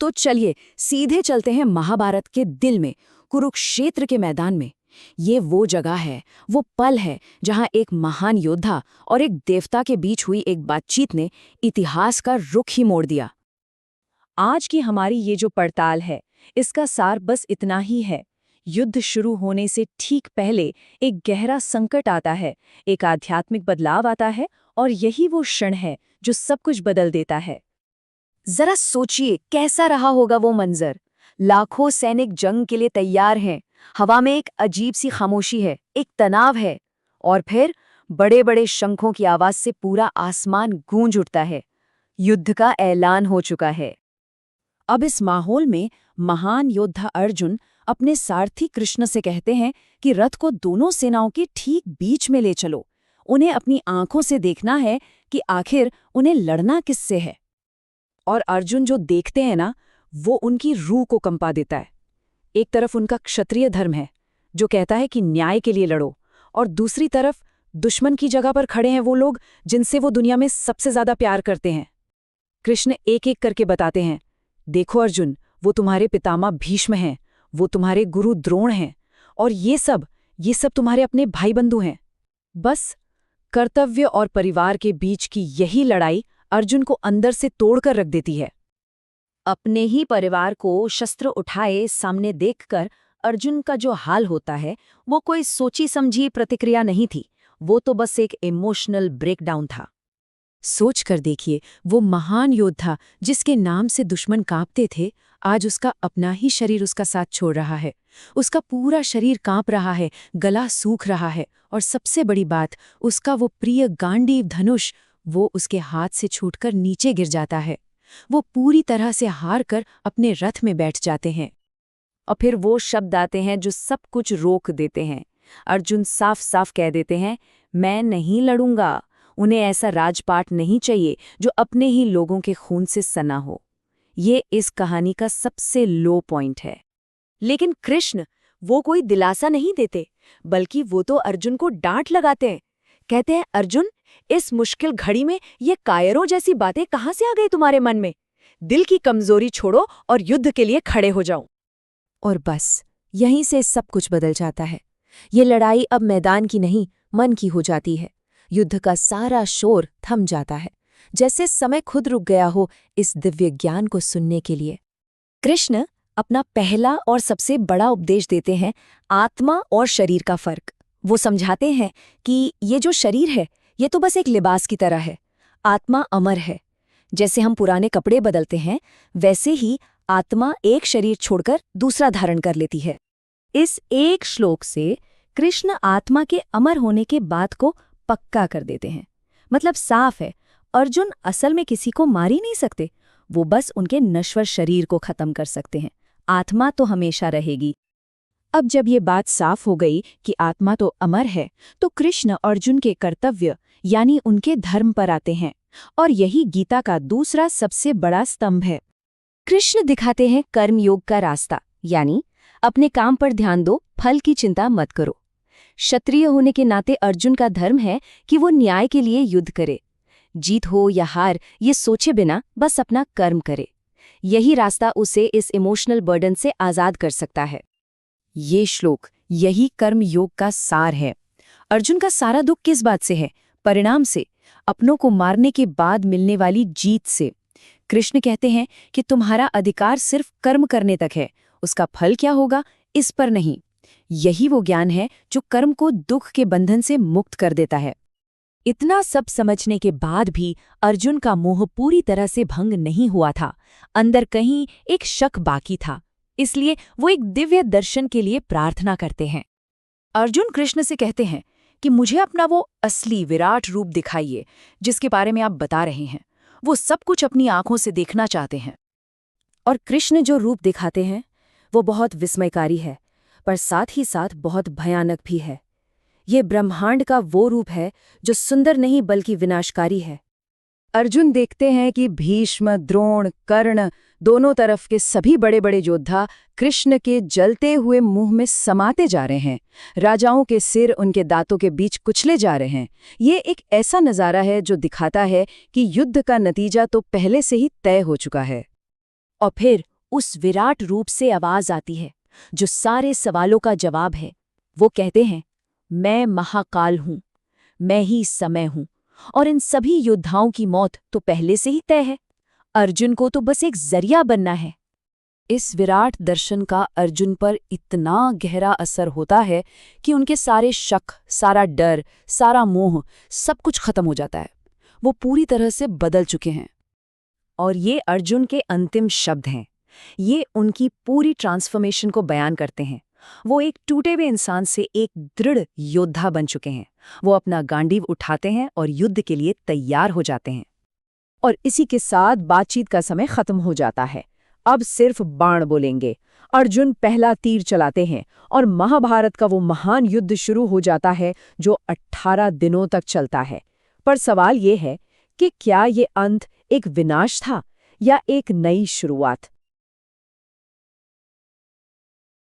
तो चलिए सीधे चलते हैं महाभारत के दिल में, कुरुक्षेत्र के मैदान में। ये वो जगह है, वो पल है जहां एक महान योद्धा और एक देवता के बीच हुई एक बातचीत ने इतिहास का रुख ही मोड़ दिया। आज की हमारी ये जो पड़ताल है, इसका सार बस इतना ही है। युद्ध शुरू होने से ठीक पहले एक गहरा संकट आता है, एक आध्यात्मिक बदलाव आता है, और यही वो क्षण है जो सब कुछ बदल देता है। जरा सोचिए कैसा रहा होगा वो मंजर। लाखों सैनिक जंग के लिए तैयार हैं, हवा में एक अजीब सी खामोशी है, एक तनाव है, और फिर बड़े बड़े शंखों की आवाज से पूरा आसमान गूंज उठता है। युद्ध का ऐलान हो चुका है। अब इस माहौल में महान योद्धा अर्जुन अपने सारथी कृष्ण से कहते हैं कि रथ को दोनों सेनाओं के ठीक बीच में ले चलो। उन्हें अपनी आंखों से देखना है कि आखिर उन्हें लड़ना किससे है। और अर्जुन जो देखते हैं ना, वो उनकी रूह को कंपा देता है। एक तरफ उनका क्षत्रिय धर्म है जो कहता है कि न्याय के लिए लड़ो, और दूसरी तरफ दुश्मन की जगह पर खड़े हैं वो लोग जिनसे वो दुनिया में सबसे ज्यादा प्यार करते हैं। कृष्ण एक एक करके बताते हैं, देखो अर्जुन, वो तुम्हारे पितामह भीष्म हैं, वो तुम्हारे गुरु द्रोण हैं, और ये सब तुम्हारे अपने भाई बंधु हैं। बस कर्तव्य और परिवार के बीच की यही लड़ाई अर्जुन को अंदर से तोड़कर रख देती है। अपने ही परिवार को शस्त्र उठाए सामने देखकर अर्जुन का जो हाल होता है, वो कोई सोची समझी प्रतिक्रिया नहीं थी, वो तो बस एक इमोशनल ब्रेकडाउन था। सोच कर देखिए, वो महान योद्धा जिसके नाम से दुश्मन कांपते थे, आज उसका अपना ही शरीर उसका साथ छोड़ रहा है। उसका पूरा शरीर कांप रहा है, गला सूख रहा है, और सबसे बड़ी बात, उसका वो प्रिय गांडीव धनुष, वो उसके हाथ से छूटकर नीचे गिर जाता है। वो पूरी तरह से हार कर अपने रथ में बैठ जाते हैं। और फिर वो शब्द आते हैं जो सब कुछ रोक देते हैं। अर्जुन साफ साफ कह देते हैं, मैं नहीं लड़ूंगा। उन्हें ऐसा राजपाट नहीं चाहिए जो अपने ही लोगों के खून से सना हो। ये इस कहानी का सबसे लो पॉइंट है। लेकिन कृष्ण वो कोई दिलासा नहीं देते, बल्कि वो तो अर्जुन को डांट लगाते हैं। कहते हैं, अर्जुन, इस मुश्किल घड़ी में ये कायरों जैसी बातें कहाँ से आ गई तुम्हारे मन में? दिल की कमजोरी छोड़ो और युद्ध के लिए खड़े हो जाओ। और बस यहीं से सब कुछ बदल जाता है। ये लड़ाई अब मैदान की नहीं, मन की हो जाती है। युद्ध का सारा शोर थम जाता है, जैसे समय खुद रुक गया हो इस दिव्य ज्ञान को सुनने के लिए। कृष्ण अपना पहला और सबसे बड़ा उपदेश देते हैं, आत्मा और शरीर का फर्क। वो समझाते हैं कि ये जो शरीर है, ये तो बस एक लिबास की तरह है। आत्मा अमर है। जैसे हम पुराने कपड़े बदलते हैं, वैसे ही आत्मा एक शरीर छोड़कर दूसरा धारण कर लेती है। इस एक श्लोक से कृष्ण आत्मा के अमर होने के बात को पक्का कर देते हैं। मतलब साफ है, अर्जुन असल में किसी को मार ही नहीं सकते, वो बस उनके नश्वर शरीर को खत्म कर सकते हैं। आत्मा तो हमेशा रहेगी। अब जब ये बात साफ हो गई कि आत्मा तो अमर है, तो कृष्ण अर्जुन के कर्तव्य यानी उनके धर्म पर आते हैं, और यही गीता का दूसरा सबसे बड़ा स्तंभ है। कृष्ण दिखाते हैं कर्म योग का रास्ता, यानी अपने काम पर ध्यान दो, फल की चिंता मत करो। क्षत्रिय होने के नाते अर्जुन का धर्म है कि वो न्याय के लिए युद्ध करे। जीत हो या हार, ये सोचे बिना बस अपना कर्म करे। यही रास्ता उसे इस इमोशनल बर्डन से आजाद कर सकता है। ये श्लोक यही कर्म योग का सार है। अर्जुन का सारा दुख किस बात से है? परिणाम से, अपनों को मारने के बाद मिलने वाली जीत से। कृष्ण कहते हैं कि तुम्हारा अधिकार सिर्फ कर्म करने तक है, उसका फल क्या होगा इस पर नहीं। यही वो ज्ञान है जो कर्म को दुख के बंधन से मुक्त कर देता है। इतना सब समझने के बाद भी अर्जुन का मोह पूरी तरह से भंग नहीं हुआ था। अंदर कहीं एक शक बाकी था, इसलिए वो एक दिव्य दर्शन के लिए प्रार्थना करते हैं। अर्जुन कृष्ण से कहते हैं कि मुझे अपना वो असली विराट रूप दिखाइए जिसके बारे में आप बता रहे हैं। वो सब कुछ अपनी आंखों से देखना चाहते हैं। और कृष्ण जो रूप दिखाते हैं वो बहुत विस्मयकारी है, पर साथ ही साथ बहुत भयानक भी है। ये ब्रह्मांड का वो रूप है जो सुंदर नहीं बल्कि विनाशकारी है। अर्जुन देखते हैं कि भीष्म, द्रोण, कर्ण, दोनों तरफ के सभी बड़े बड़े योद्धा कृष्ण के जलते हुए मुंह में समाते जा रहे हैं। राजाओं के सिर उनके दांतों के बीच कुचले जा रहे हैं। ये एक ऐसा नज़ारा है जो दिखाता है कि युद्ध का नतीजा तो पहले से ही तय हो चुका है। और फिर उस विराट रूप से आवाज आती है जो सारे सवालों का जवाब है। वो कहते हैं, मैं महाकाल हूं, मैं ही समय हूं, और इन सभी योद्धाओं की मौत तो पहले से ही तय है। अर्जुन को तो बस एक जरिया बनना है। इस विराट दर्शन का अर्जुन पर इतना गहरा असर होता है कि उनके सारे शक, सारा डर, सारा मोह, सब कुछ खत्म हो जाता है। वो पूरी तरह से बदल चुके हैं। और ये अर्जुन के अंतिम शब्द हैं। ये उनकी पूरी ट्रांसफॉर्मेशन को बयान करते हैं। वो एक टूटे हुए इंसान से एक दृढ़ योद्धा बन चुके हैं। वो अपना गांडीव उठाते हैं और युद्ध के लिए तैयार हो जाते हैं। और इसी के साथ बातचीत का समय खत्म हो जाता है। अब सिर्फ बाण बोलेंगे। अर्जुन पहला तीर चलाते हैं और महाभारत का वो महान युद्ध शुरू हो जाता है जो 18 दिनों तक चलता है। पर सवाल ये है कि क्या ये अंत एक विनाश था या एक नई शुरुआत?